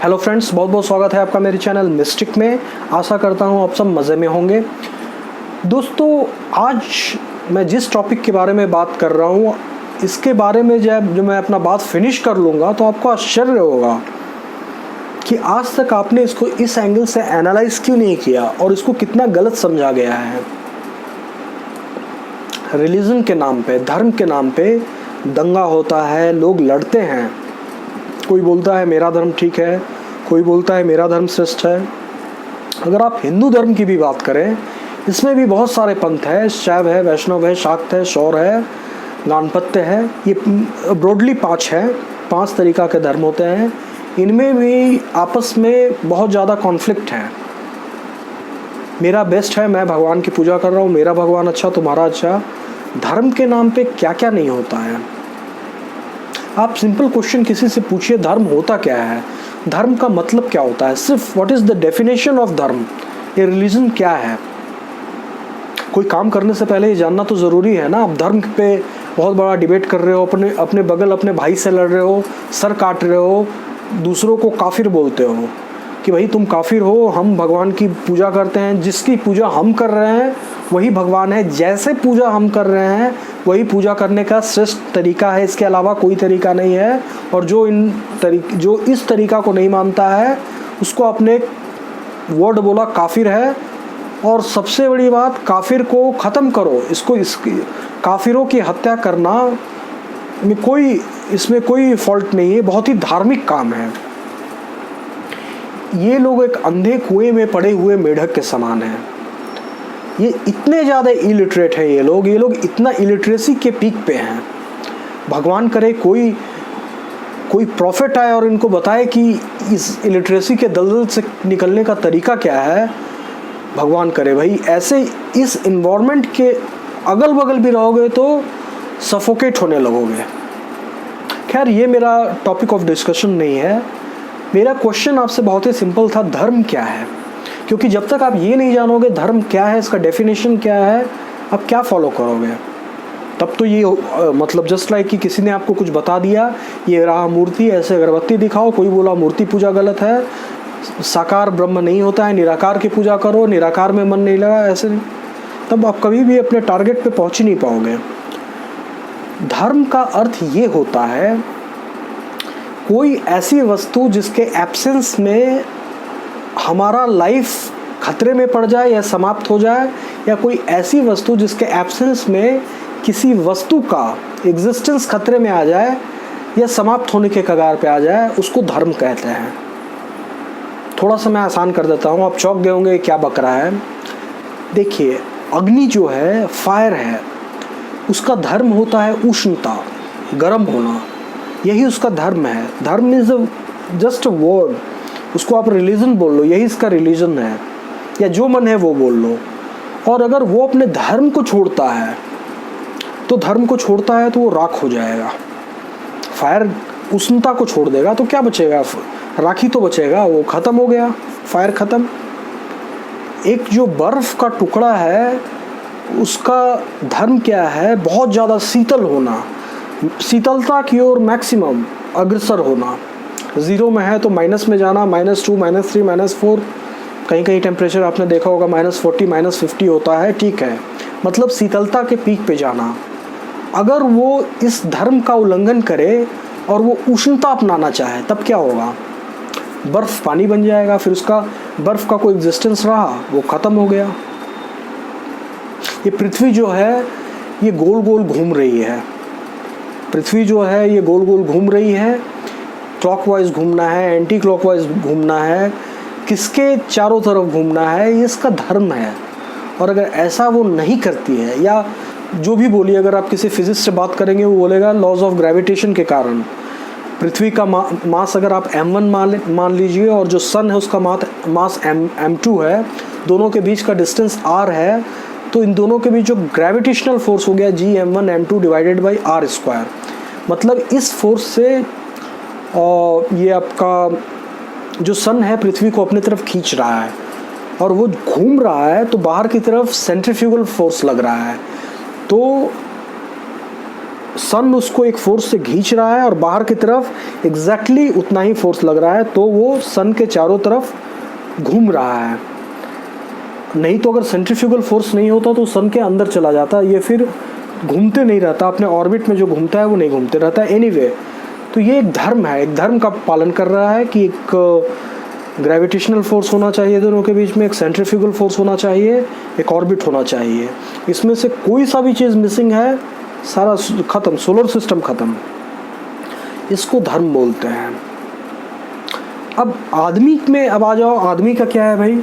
Hello friends, बहुत बहुत स्वागत है आपका मेरे चैनल मिस्टिक में। आशा करता हूँ आप सब मज़े में होंगे। दोस्तों, आज मैं जिस टॉपिक के बारे में बात कर रहा हूँ, इसके बारे में जब मैं अपना बात फिनिश कर लूँगा तो आपको आश्चर्य होगा कि आज तक आपने इसको इस एंगल से एनालाइज क्यों नहीं किया और इसको कितना गलत समझा गया है। रिलीजन के नाम पे, धर्म के नाम पे दंगा होता है, लोग लड़ते हैं। कोई बोलता है मेरा धर्म ठीक है, कोई बोलता है मेरा धर्म श्रेष्ठ है। अगर आप हिंदू धर्म की भी बात करें, इसमें भी बहुत सारे पंथ है, शैव है, वैष्णव है, शाक्त है, शौर है, गानपत्य है। ये ब्रॉडली 5 है, 5 तरीका के धर्म होते हैं। इनमें भी आपस में बहुत ज़्यादा कॉन्फ्लिक्ट है। मेरा बेस्ट है, मैं भगवान की पूजा कर रहा हूँ, मेरा भगवान अच्छा, तुम्हारा अच्छा। धर्म के नाम पे क्या क्या नहीं होता है। आप सिंपल क्वेश्चन किसी से पूछिए, धर्म होता क्या है, धर्म का मतलब क्या होता है, सिर्फ what is the definition of धर्म, ये रिलीजन क्या है। कोई काम करने से पहले ये जानना तो ज़रूरी है ना। आप धर्म पे बहुत बड़ा डिबेट कर रहे हो, अपने बगल अपने भाई से लड़ रहे हो, सर काट रहे हो, दूसरों को काफिर बोलते हो कि भाई तुम काफिर हो, हम भगवान की पूजा करते हैं, जिसकी पूजा हम कर रहे हैं वही भगवान है, जैसे पूजा हम कर रहे हैं वही पूजा करने का श्रेष्ठ तरीका है, इसके अलावा कोई तरीका नहीं है। और जो इस तरीका को नहीं मानता है उसको अपने वर्ड बोला काफिर है। और सबसे बड़ी बात, काफिर को ख़त्म करो, काफिरों की हत्या करना में इसमें कोई फॉल्ट नहीं है, बहुत ही धार्मिक काम है। ये लोग एक अंधे कुएं में पड़े हुए मेढक के समान हैं। ये इतने ज़्यादा इलिटरेट है, ये लोग इतना इलिटरेसी के पीक पे हैं। भगवान करे कोई प्रॉफिट आए और इनको बताए कि इस इलिटरेसी के दलदल से निकलने का तरीका क्या है। भगवान करे भाई, ऐसे इस इन्वायरमेंट के अगल बगल भी रहोगे तो सफोकेट होने लगोगे। खैर, ये मेरा टॉपिक ऑफ डिस्कशन नहीं है। मेरा क्वेश्चन आपसे बहुत ही सिंपल था, धर्म क्या है। क्योंकि जब तक आप ये नहीं जानोगे धर्म क्या है, इसका डेफिनेशन क्या है, आप क्या फॉलो करोगे। तब तो ये मतलब जस्ट लाइक कि किसी ने आपको कुछ बता दिया, ये रहा मूर्ति, ऐसे अगरबत्ती दिखाओ, कोई बोला मूर्ति पूजा गलत है, साकार ब्रह्म नहीं होता है, निराकार की पूजा करो, निराकार में मन नहीं लगा, ऐसे नहीं, तब आप कभी भी अपने टारगेट पे पहुंच ही नहीं पाओगे। धर्म का अर्थ ये होता है कोई ऐसी वस्तु जिसके एब्सेंस में हमारा लाइफ खतरे में पड़ जाए या समाप्त हो जाए, या कोई ऐसी वस्तु जिसके एब्सेंस में किसी वस्तु का एग्जिस्टेंस खतरे में आ जाए या समाप्त होने के कगार पे आ जाए, उसको धर्म कहते हैं। थोड़ा सा मैं आसान कर देता हूँ, आप चौंक गए होंगे क्या बक रहा है। देखिए, अग्नि जो है, फायर है, उसका धर्म होता है उष्णता, गर्म होना, यही उसका धर्म है। धर्म इज जस्ट अ वर्ड, उसको आप रिलीजन बोल लो, यही इसका रिलीजन है, या जो मन है वो बोल लो। और अगर वो अपने धर्म को छोड़ता है तो वो राख हो जाएगा। फायर उष्णता को छोड़ देगा तो क्या बचेगा, राखी तो बचेगा, वो खत्म हो गया, फायर खत्म। एक जो बर्फ का टुकड़ा है उसका धर्म क्या है, बहुत ज़्यादा शीतल होना, शीतलता की ओर मैक्सिमम अग्रसर होना। ज़ीरो में है तो माइनस में जाना, -2, -3, -4, कहीं कहीं टेम्परेचर आपने देखा होगा -40, -50 होता है, ठीक है, मतलब शीतलता के पीक पे जाना। अगर वो इस धर्म का उल्लंघन करे और वो उष्णता अपनाना चाहे तब क्या होगा, बर्फ़ पानी बन जाएगा, फिर उसका बर्फ़ का कोई एग्जिस्टेंस रहा, वो ख़त्म हो गया। ये पृथ्वी जो है ये गोल गोल घूम रही है, पृथ्वी जो है ये गोल गोल घूम रही है। क्लॉकवाइज घूमना है, एंटी क्लॉकवाइज घूमना है, किसके चारों तरफ घूमना है, ये इसका धर्म है। और अगर ऐसा वो नहीं करती है, या जो भी बोलिए, अगर आप किसी फिजिक्स से बात करेंगे वो बोलेगा लॉज ऑफ ग्रेविटेशन के कारण पृथ्वी का मास अगर आप m1 मान लीजिए और जो सन है उसका मास m2 है, दोनों के बीच का डिस्टेंस r है, तो इन दोनों के बीच जो ग्रेविटेशनल फोर्स हो गया Gm1m2 divided by r square. मतलब इस फोर्स से ये आपका जो सन है पृथ्वी को अपनी तरफ खींच रहा है और वो घूम रहा है, तो बाहर की तरफ सेंट्रीफ्यूगल फोर्स लग रहा है। तो सन उसको एक फोर्स से खींच रहा है और बाहर की तरफ एग्जैक्टली उतना ही फोर्स लग रहा है, तो वो सन के चारों तरफ घूम रहा है। नहीं तो अगर सेंट्रीफ्यूगल फोर्स नहीं होता तो सन के अंदर चला जाता, ये फिर घूमते नहीं रहता, अपने ऑर्बिट में जो घूमता है वो नहीं घूमते रहता। एनीवे, तो ये एक धर्म है, एक धर्म का पालन कर रहा है कि एक ग्रेविटेशनल फोर्स होना चाहिए दोनों के बीच में, एक सेंट्रीफ्यूगल फोर्स होना चाहिए, एक ऑर्बिट होना चाहिए। इसमें से कोई सा भी चीज़ मिसिंग है, सारा खत्म, सोलर सिस्टम खत्म। इसको धर्म बोलते हैं। अब आदमी में अब आ जाओ, आदमी का क्या है भाई?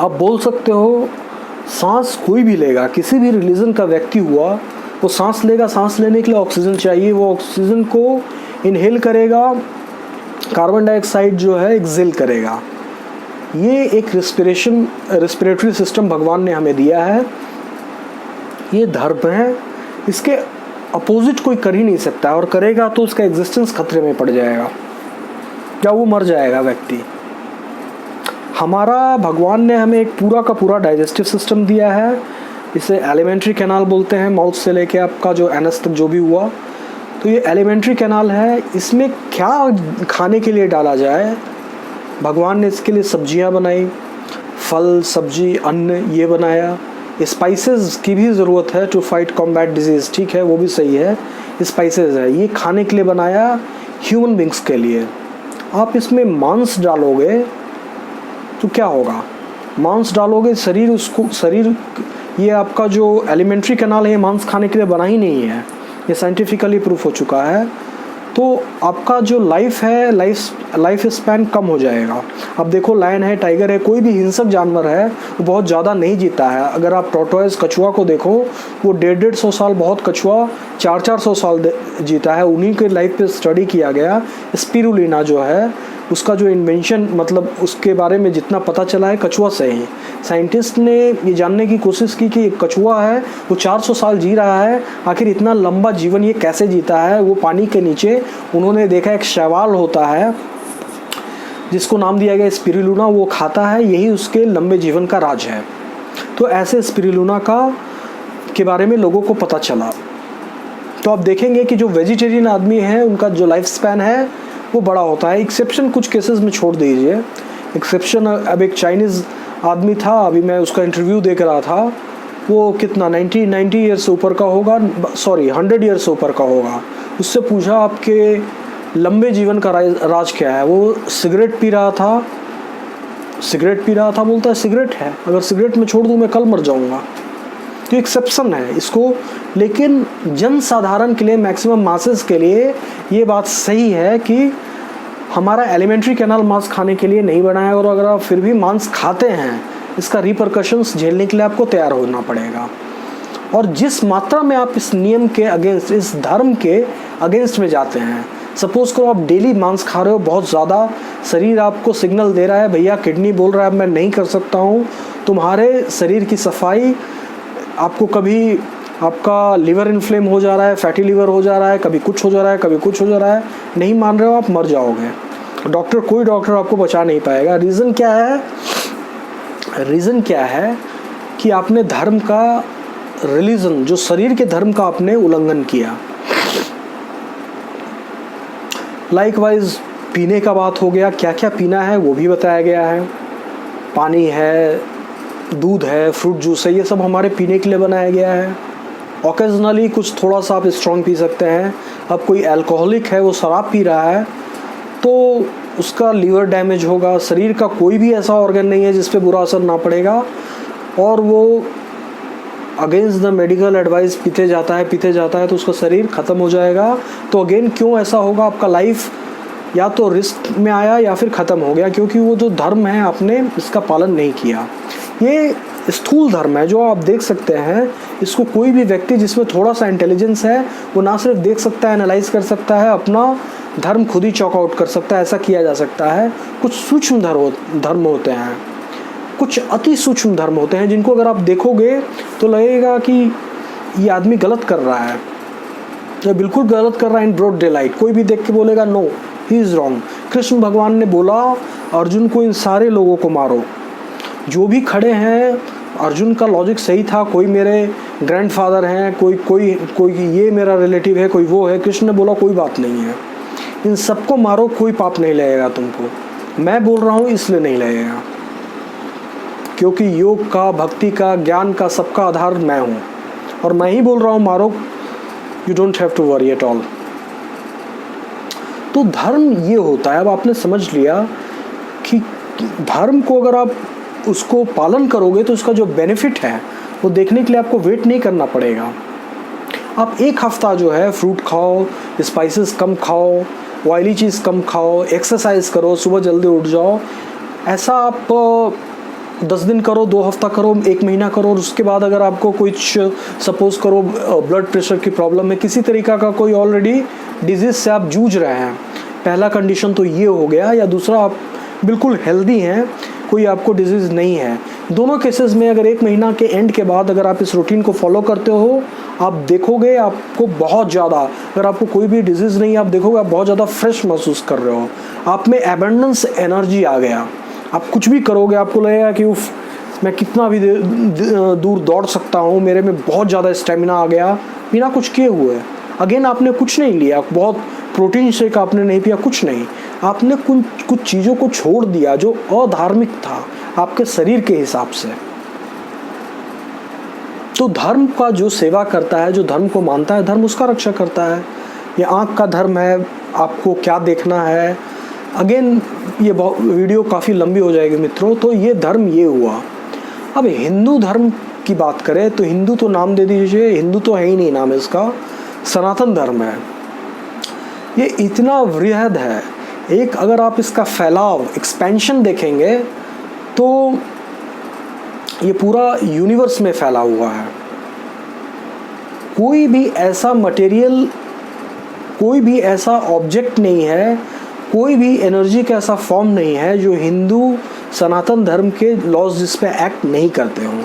आप बोल सकते हो सांस कोई भी लेगा, किसी भी रिलीजन का व्यक्ति हुआ, वो सांस लेगा, सांस लेने के लिए ऑक्सीजन चाहिए, वो ऑक्सीजन को इनहेल करेगा, कार्बन डाइऑक्साइड जो है एक्सेल करेगा। ये एक रेस्पिरेटरी सिस्टम भगवान ने हमें दिया है, ये धर्म है। इसके अपोजिट कोई कर ही नहीं सकता, और करेगा तो उसका एग्जिस्टेंस खतरे में पड़ जाएगा या वो मर जाएगा व्यक्ति। हमारा भगवान ने हमें एक पूरा का पूरा डाइजेस्टिव सिस्टम दिया है, इसे एलिमेंट्री कैनाल बोलते हैं, माउथ से लेके आपका जो एनस तक जो भी हुआ, तो ये एलिमेंट्री कैनाल है। इसमें क्या खाने के लिए डाला जाए, भगवान ने इसके लिए सब्जियां बनाई, फल सब्जी अन्न ये बनाया। स्पाइसेस की भी ज़रूरत है टू फाइट कॉम्बैट डिजीज़, ठीक है, वो भी सही है, स्पाइसेस है, ये खाने के लिए बनाया ह्यूमन बींग्स के लिए। आप इसमें मांस डालोगे तो क्या होगा? मांस डालोगे, शरीर ये आपका जो एलिमेंट्री कैनाल है ये मांस खाने के लिए बना ही नहीं है, ये साइंटिफिकली प्रूफ हो चुका है। तो आपका जो लाइफ है, लाइफ स्पैन कम हो जाएगा। अब देखो, लायन है, टाइगर है, कोई भी हिंसक जानवर है वो बहुत ज़्यादा नहीं जीता है। अगर आप टॉर्टोइज कछुआ को देखो, वो 150-150 साल, बहुत कछुआ 400-400 साल जीता है। उन्हीं के लाइफ पे स्टडी किया गया। स्पिरुलिना जो है, उसका जो इन्वेंशन, मतलब उसके बारे में जितना पता चला है कछुआ से ही। साइंटिस्ट ने ये जानने की कोशिश की कि एक कछुआ है वो 400 साल जी रहा है, आखिर इतना लंबा जीवन ये कैसे जीता है। वो पानी के नीचे उन्होंने देखा एक शैवाल होता है जिसको नाम दिया गया स्पिरुलिना, वो खाता है, यही उसके लंबे जीवन का राज है। तो ऐसे स्पिरुलिना के बारे में लोगों को पता चला। तो आप देखेंगे कि जो वेजिटेरियन आदमी है उनका जो लाइफ स्पैन है वो बड़ा होता है। एक्सेप्शन कुछ केसेस में छोड़ दीजिए, एक्सेप्शन अब एक चाइनीज़ आदमी था, अभी मैं उसका इंटरव्यू देख रहा था, वो कितना 90 ईयर्स से ऊपर का होगा, 100 ईयर्स से ऊपर का होगा। उससे पूछा आपके लंबे जीवन का राज क्या है? वो सिगरेट पी रहा था, बोलता है सिगरेट है, अगर सिगरेट में छोड़ दूँ मैं कल मर जाऊँगा। तो एक्सेप्शन है इसको, लेकिन जन साधारण के लिए, मैक्सिमम मासेस के लिए ये बात सही है कि हमारा एलिमेंट्री कैनाल मांस खाने के लिए नहीं बना है, और अगर आप फिर भी मांस खाते हैं, इसका रिपरकशंस झेलने के लिए आपको तैयार होना पड़ेगा। और जिस मात्रा में आप इस नियम के अगेंस्ट, इस धर्म के अगेंस्ट में जाते हैं, सपोज करो आप डेली मांस खा रहे हो, बहुत ज़्यादा शरीर आपको सिग्नल दे रहा है, भैया किडनी बोल रहा है मैं नहीं कर सकता हूँ, तुम्हारे शरीर की सफाई, आपको कभी आपका लिवर इन्फ्लेम हो जा रहा है, फैटी लिवर हो जा रहा है, कभी कुछ हो जा रहा है, कभी कुछ हो जा रहा है, नहीं मान रहे हो, आप मर जाओगे। कोई डॉक्टर आपको बचा नहीं पाएगा। रीज़न क्या है कि आपने धर्म का, रिलीजन जो शरीर के धर्म का आपने उल्लंघन किया। लाइकवाइज पीने का बात हो गया, क्या क्या पीना है वो भी बताया गया है। पानी है, दूध है, फ्रूट जूस है, ये सब हमारे पीने के लिए बनाया गया है। ओकेजनली कुछ थोड़ा सा आप स्ट्रॉन्ग पी सकते हैं। अब कोई अल्कोहलिक है, वो शराब पी रहा है, तो उसका लीवर डैमेज होगा। शरीर का कोई भी ऐसा ऑर्गन नहीं है जिस पे बुरा असर ना पड़ेगा, और वो अगेंस्ट द मेडिकल एडवाइस पीते जाता है तो उसका शरीर ख़त्म हो जाएगा। तो अगेन क्यों ऐसा होगा? आपका लाइफ या तो रिस्क में आया या फिर ख़त्म हो गया, क्योंकि वो जो धर्म है आपने इसका पालन नहीं किया। ये स्थूल धर्म है जो आप देख सकते हैं। इसको कोई भी व्यक्ति जिसमें थोड़ा सा इंटेलिजेंस है वो ना सिर्फ देख सकता है, एनालाइज कर सकता है, अपना धर्म खुद ही चॉक आउट कर सकता है। ऐसा किया जा सकता है। कुछ सूक्ष्म धर्म होते हैं, कुछ अति सूक्ष्म धर्म होते हैं, जिनको अगर आप देखोगे तो लगेगा कि ये आदमी गलत कर रहा है, ये बिल्कुल गलत कर रहा है इन ब्रॉड डे लाइट। कोई भी देख के बोलेगा no, he is wrong. Krishna भगवान ने बोला अर्जुन को इन सारे लोगों को मारो, जो भी खड़े हैं अर्जुन का लॉजिक सही था, कोई मेरे ग्रैंडफादर हैं, कोई ये मेरा रिलेटिव है, कोई वो है। कृष्ण ने बोला कोई बात नहीं है, इन सबको मारो, कोई पाप नहीं लगेगा तुमको। मैं बोल रहा हूँ इसलिए नहीं लगेगा, क्योंकि योग का, भक्ति का, ज्ञान का सबका आधार मैं हूँ, और मैं ही बोल रहा हूँ मारो, you don't have to worry at all. तो धर्म ये होता है। अब आपने समझ लिया कि धर्म को अगर आप उसको पालन करोगे तो उसका जो बेनिफिट है वो देखने के लिए आपको वेट नहीं करना पड़ेगा। आप एक हफ्ता जो है फ्रूट खाओ, स्पाइसेस कम खाओ, ऑयली चीज़ कम खाओ, एक्सरसाइज करो, सुबह जल्दी उठ जाओ। ऐसा आप 10 दिन करो, 2 हफ्ता करो, 1 महीना करो, और उसके बाद अगर आपको कुछ सपोज करो ब्लड प्रेशर की प्रॉब्लम है, किसी तरीका का कोई ऑलरेडी डिजीज़ से आप जूझ रहे हैं, पहला कंडीशन तो ये हो गया, या दूसरा आप बिल्कुल हेल्दी हैं, कोई आपको डिजीज़ नहीं है। दोनों केसेस में अगर 1 महीना के एंड के बाद अगर आप इस रूटीन को फॉलो करते हो, आप देखोगे आपको बहुत ज़्यादा, अगर आपको कोई भी डिजीज़ नहीं, आप देखोगे आप बहुत ज़्यादा फ्रेश महसूस कर रहे हो, आप में एबंडेंस एनर्जी आ गया। आप कुछ भी करोगे आपको लगेगा कि उफ मैं कितना भी दूर दौड़ सकता हूँ, मेरे में बहुत ज़्यादा स्टेमिना आ गया, बिना कुछ किए हुए। अगेन आपने कुछ नहीं लिया, बहुत प्रोटीन शेक आपने नहीं पिया, कुछ नहीं, आपने कुछ चीज़ों को छोड़ दिया जो अधार्मिक था आपके शरीर के हिसाब से। तो धर्म का जो सेवा करता है, जो धर्म को मानता है, धर्म उसका रक्षा करता है। ये आँख का धर्म है, आपको क्या देखना है। अगेन ये वीडियो काफ़ी लंबी हो जाएगी मित्रों। तो ये धर्म ये हुआ। अब हिंदू धर्म की बात करें तो हिंदू तो नाम दे दीजिए, हिंदू तो है ही नहीं नाम इसका, सनातन धर्म है। ये इतना वृहद है, एक अगर आप इसका फैलाव, एक्सपेंशन देखेंगे तो ये पूरा यूनिवर्स में फैला हुआ है। कोई भी ऐसा मटेरियल, कोई भी ऐसा ऑब्जेक्ट नहीं है, कोई भी एनर्जी का ऐसा फॉर्म नहीं है जो हिंदू सनातन धर्म के लॉज जिस पे एक्ट नहीं करते हों।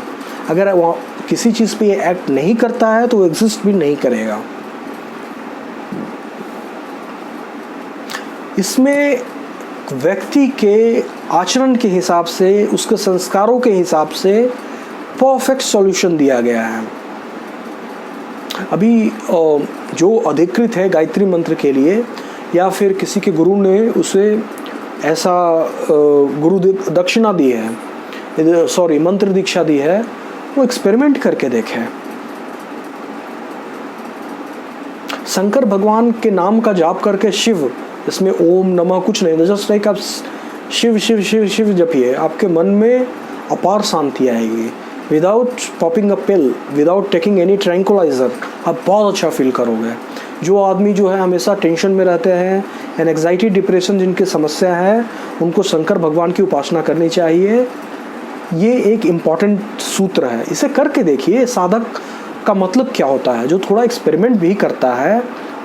अगर वहाँ किसी चीज़ पे ये एक्ट नहीं करता है तो वो एग्जिस्ट भी नहीं करेगा। इसमें व्यक्ति के आचरण के हिसाब से, उसके संस्कारों के हिसाब से परफेक्ट सॉल्यूशन दिया गया है। अभी जो अधिकृत है गायत्री मंत्र के लिए, या फिर किसी के गुरु ने उसे ऐसा गुरु दक्षिणा दी है, सॉरी मंत्र दीक्षा दी है, वो एक्सपेरिमेंट करके देखे। शंकर भगवान के नाम का जाप करके, शिव, इसमें ओम नमः कुछ नहीं, जस्ट लाइक आप शिव शिव शिव शिव जपिए, आपके मन में अपार शांति आएगी। विदाउट पॉपिंग अ पिल, विदाउट टेकिंग एनी ट्रैंकुलाइजर, आप बहुत अच्छा फील करोगे। जो आदमी जो है हमेशा टेंशन में रहते हैं, एंग्जाइटी, डिप्रेशन जिनकी समस्या है, उनको शंकर भगवान की उपासना करनी चाहिए। ये एक इम्पॉर्टेंट सूत्र है, इसे करके देखिए। साधक का मतलब क्या होता है, जो थोड़ा एक्सपेरिमेंट भी करता है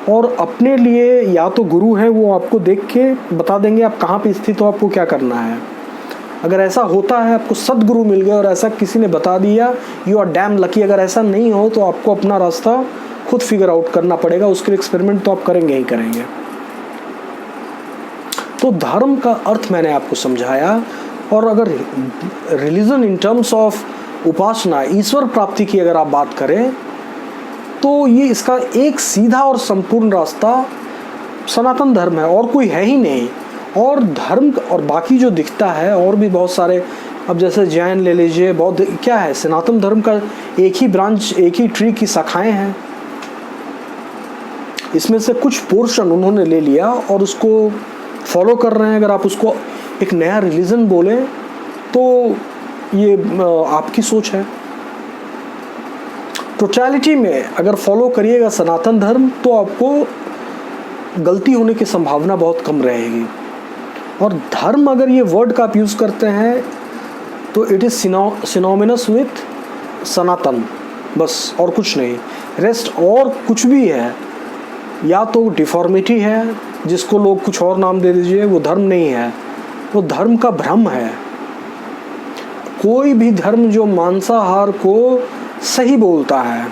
और अपने लिए, या तो गुरु है वो आपको देख के बता देंगे आप कहाँ पे स्थित हो, आपको क्या करना है। अगर ऐसा होता है, आपको सदगुरु मिल गया और ऐसा किसी ने बता दिया, यू आर डैम लकी। अगर ऐसा नहीं हो तो आपको अपना रास्ता खुद फिगर आउट करना पड़ेगा, उसके लिए एक्सपेरिमेंट तो आप करेंगे ही करेंगे। तो धर्म का अर्थ मैंने आपको समझाया। और अगर रिलीजन इन टर्म्स ऑफ उपासना, ईश्वर प्राप्ति की अगर आप बात करें, तो ये इसका एक सीधा और संपूर्ण रास्ता सनातन धर्म है, और कोई है ही नहीं। और धर्म और बाकी जो दिखता है, और भी बहुत सारे, अब जैसे जैन ले लीजिए, बौद्ध, क्या है, सनातन धर्म का एक ही ब्रांच, एक ही ट्री की शाखाएं हैं। इसमें से कुछ पोर्शन उन्होंने ले लिया और उसको फॉलो कर रहे हैं। अगर आप उसको एक नया रिलीजन बोले तो ये आपकी सोच है। टोटलिटी में अगर फॉलो करिएगा सनातन धर्म तो आपको गलती होने की संभावना बहुत कम रहेगी। और धर्म, अगर ये वर्ड का आप यूज़ करते हैं तो इट इज़ सिनोमिनस विथ सनातन, बस, और कुछ नहीं। रेस्ट और कुछ भी है, या तो डिफॉर्मिटी है, जिसको लोग कुछ और नाम दे दीजिए, वो धर्म नहीं है, वो धर्म का भ्रम है। कोई भी धर्म जो मांसाहार को सही बोलता है,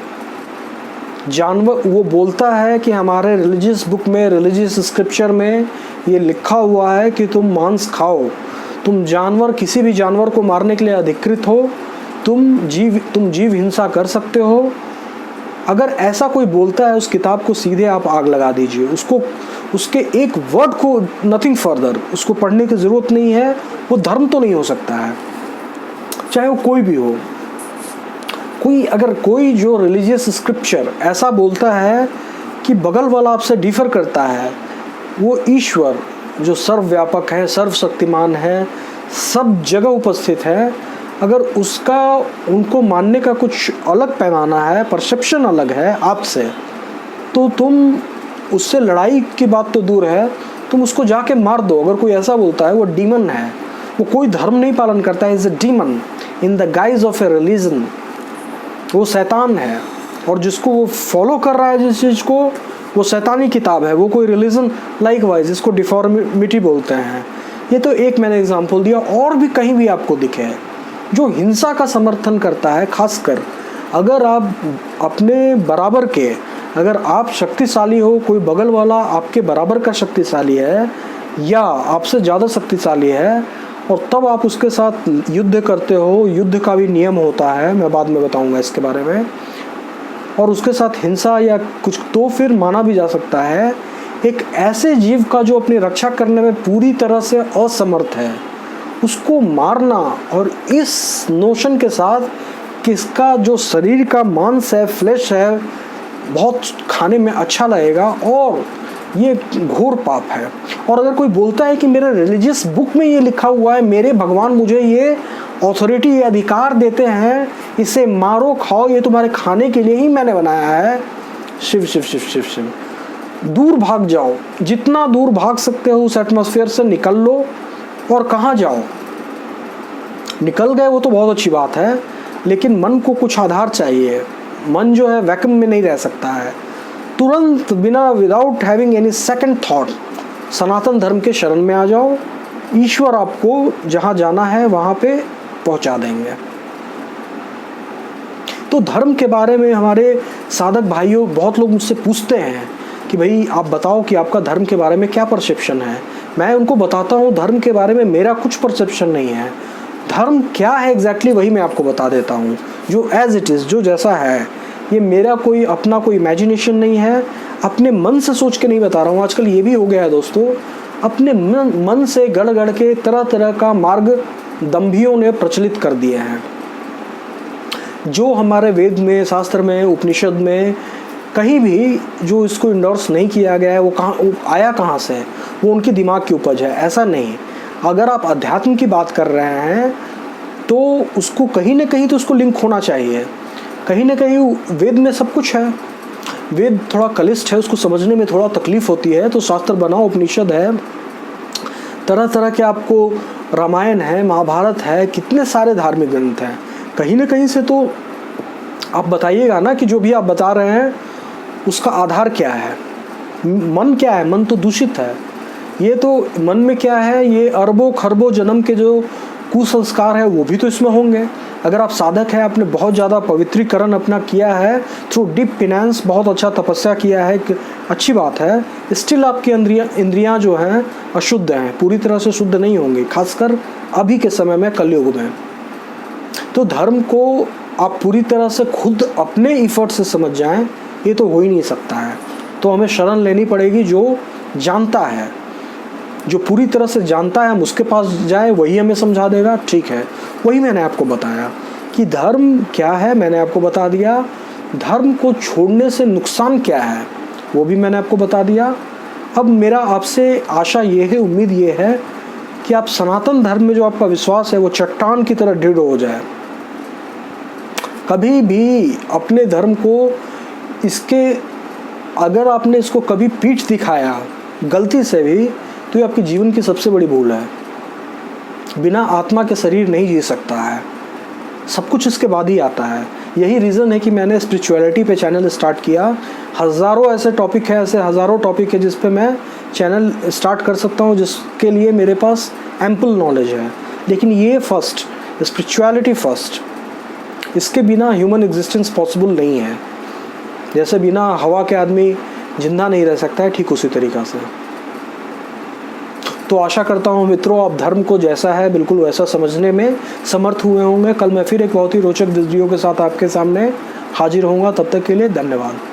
जानवर, वो बोलता है कि हमारे रिलीजियस बुक में, रिलीजियस स्क्रिप्चर में ये लिखा हुआ है कि तुम मांस खाओ, तुम जानवर, किसी भी जानवर को मारने के लिए अधिकृत हो, तुम जीव हिंसा कर सकते हो। अगर ऐसा कोई बोलता है उस किताब को सीधे आप आग लगा दीजिए, उसको उसके एक वर्ड को, नथिंग फर्दर, उसको पढ़ने की ज़रूरत नहीं है। वो धर्म तो नहीं हो सकता है, चाहे वो कोई भी हो। अगर कोई जो रिलीजियस स्क्रिप्चर ऐसा बोलता है कि बगल वाला आपसे डिफर करता है, वो ईश्वर जो सर्वव्यापक है, सर्वशक्तिमान है, सब जगह उपस्थित है, अगर उसका उनको मानने का कुछ अलग पैमाना है, परसेप्शन अलग है आपसे, तो तुम उससे लड़ाई की बात तो दूर है, तुम उसको जाके मार दो। अगर कोई ऐसा बोलता है वो डीमन है, वो कोई धर्म नहीं पालन करता है, is a demon in the guys of A religion. वो शैतान है, और जिसको वो फॉलो कर रहा है जिस चीज़ को, वो शैतानी किताब है, वो कोई रिलीजन लाइक वाइज, इसको डिफॉर्मिटी बोलते हैं। ये तो एक मैंने एग्जांपल दिया, और भी कहीं भी आपको दिखे जो हिंसा का समर्थन करता है। खासकर अगर आप अपने बराबर के, अगर आप शक्तिशाली हो, कोई बगल वाला आपके बराबर का शक्तिशाली है या आपसे ज़्यादा शक्तिशाली है, और तब आप उसके साथ युद्ध करते हो, युद्ध का भी नियम होता है, मैं बाद में बताऊंगा इसके बारे में, और उसके साथ हिंसा या कुछ, तो फिर माना भी जा सकता है एक ऐसे जीव का जो अपनी रक्षा करने में पूरी तरह से असमर्थ है, उसको मारना, और इस नोशन के साथ कि इसका जो शरीर का मांस है, फ्लैश है, बहुत खाने में अच्छा लगेगा, और ये घोर पाप है। और अगर कोई बोलता है कि मेरे रिलीजियस बुक में ये लिखा हुआ है, मेरे भगवान मुझे ये ऑथोरिटी, ये अधिकार देते हैं, इसे मारो खाओ, ये तुम्हारे खाने के लिए ही मैंने बनाया है, शिव शिव शिव शिव शिव, दूर भाग जाओ। जितना दूर भाग सकते हो उस एटमॉस्फेयर से निकल लो। और कहाँ जाओ, निकल गए वो तो बहुत अच्छी बात है, लेकिन मन को कुछ आधार चाहिए। मन जो है वैक्यूम में नहीं रह सकता है। तुरंत बिना, without having any second thought, Sanatan Dharma के शरण में आ जाओ। ईश्वर आपको जहाँ जाना है वहाँ पे पहुँचा देंगे। तो धर्म के बारे में हमारे साधक भाइयों, बहुत लोग मुझसे पूछते हैं कि भाई आप बताओ कि आपका धर्म के बारे में क्या परसेप्शन है। मैं उनको बताता हूँ धर्म के बारे में मेरा कुछ परसेप्शन नहीं है। धर्म क्या है एग्जैक्टली वही मैं आपको बता देता हूँ, जो एज इट इज़, जो जैसा है। ये मेरा कोई अपना कोई इमेजिनेशन नहीं है, अपने मन से सोच के नहीं बता रहा हूँ। आजकल ये भी हो गया है दोस्तों, अपने मन से गढ़ गढ़ के तरह तरह का मार्ग दंभियों ने प्रचलित कर दिए हैं। जो हमारे वेद में, शास्त्र में, उपनिषद में कहीं भी जो इसको इंडोर्स नहीं किया गया है, वो आया कहाँ से है? वो उनकी दिमाग की उपज है, ऐसा नहीं। अगर आप अध्यात्म की बात कर रहे हैं तो उसको कहीं ना कहीं तो उसको लिंक होना चाहिए। कहीं ना कहीं वेद में सब कुछ है। वेद थोड़ा कलिष्ठ है, उसको समझने में थोड़ा तकलीफ होती है, तो शास्त्र बनाओ, उपनिषद है, तरह तरह के आपको रामायण है, महाभारत है, कितने सारे धार्मिक ग्रंथ हैं। कहीं ना कहीं से तो आप बताइएगा ना कि जो भी आप बता रहे हैं उसका आधार क्या है। मन क्या है? मन तो दूषित है। ये तो मन में क्या है, ये अरबों खरबों जन्म के जो कुसंस्कार है वो भी तो इसमें होंगे। अगर आप साधक हैं, आपने बहुत ज़्यादा पवित्रीकरण अपना किया है थ्रू डीप पिनेंस, बहुत अच्छा तपस्या किया है, अच्छी बात है, स्टिल आपकी इंद्रियां जो हैं अशुद्ध हैं, पूरी तरह से शुद्ध नहीं होंगी, खासकर अभी के समय में, कलयुग में। तो धर्म को आप पूरी तरह से खुद अपने इफर्ट से समझ जाएं, ये तो हो ही नहीं सकता है। तो हमें शरण लेनी पड़ेगी जो जानता है, जो पूरी तरह से जानता है। हम उसके पास जाए, वही हमें समझा देगा। ठीक है, वही मैंने आपको बताया कि धर्म क्या है, मैंने आपको बता दिया। धर्म को छोड़ने से नुकसान क्या है वो भी मैंने आपको बता दिया। अब मेरा आपसे आशा ये है, उम्मीद ये है कि आप सनातन धर्म में जो आपका विश्वास है वो चट्टान की तरह दृढ़ हो जाए। कभी भी अपने धर्म को, इसके अगर आपने इसको कभी पीठ दिखाया गलती से भी, तो ये आपके जीवन की सबसे बड़ी भूल है। बिना आत्मा के शरीर नहीं जी सकता है, सब कुछ इसके बाद ही आता है। यही रीज़न है कि मैंने स्पिरिचुअलिटी पे चैनल स्टार्ट किया। हज़ारों ऐसे टॉपिक है, ऐसे हज़ारों टॉपिक है जिस पे मैं चैनल स्टार्ट कर सकता हूँ, जिसके लिए मेरे पास एम्पल नॉलेज है। लेकिन ये फर्स्ट, स्पिरिचुअलिटी फर्स्ट, इसके बिना ह्यूमन एग्जिस्टेंस पॉसिबल नहीं है। जैसे बिना हवा के आदमी जिंदा नहीं रह सकता है, ठीक उसी तरीक़ा से। तो आशा करता हूँ मित्रों आप धर्म को जैसा है बिल्कुल वैसा समझने में समर्थ हुए होंगे। कल मैं फिर एक बहुत ही रोचक वीडियो के साथ आपके सामने हाजिर होऊंगा। तब तक के लिए धन्यवाद।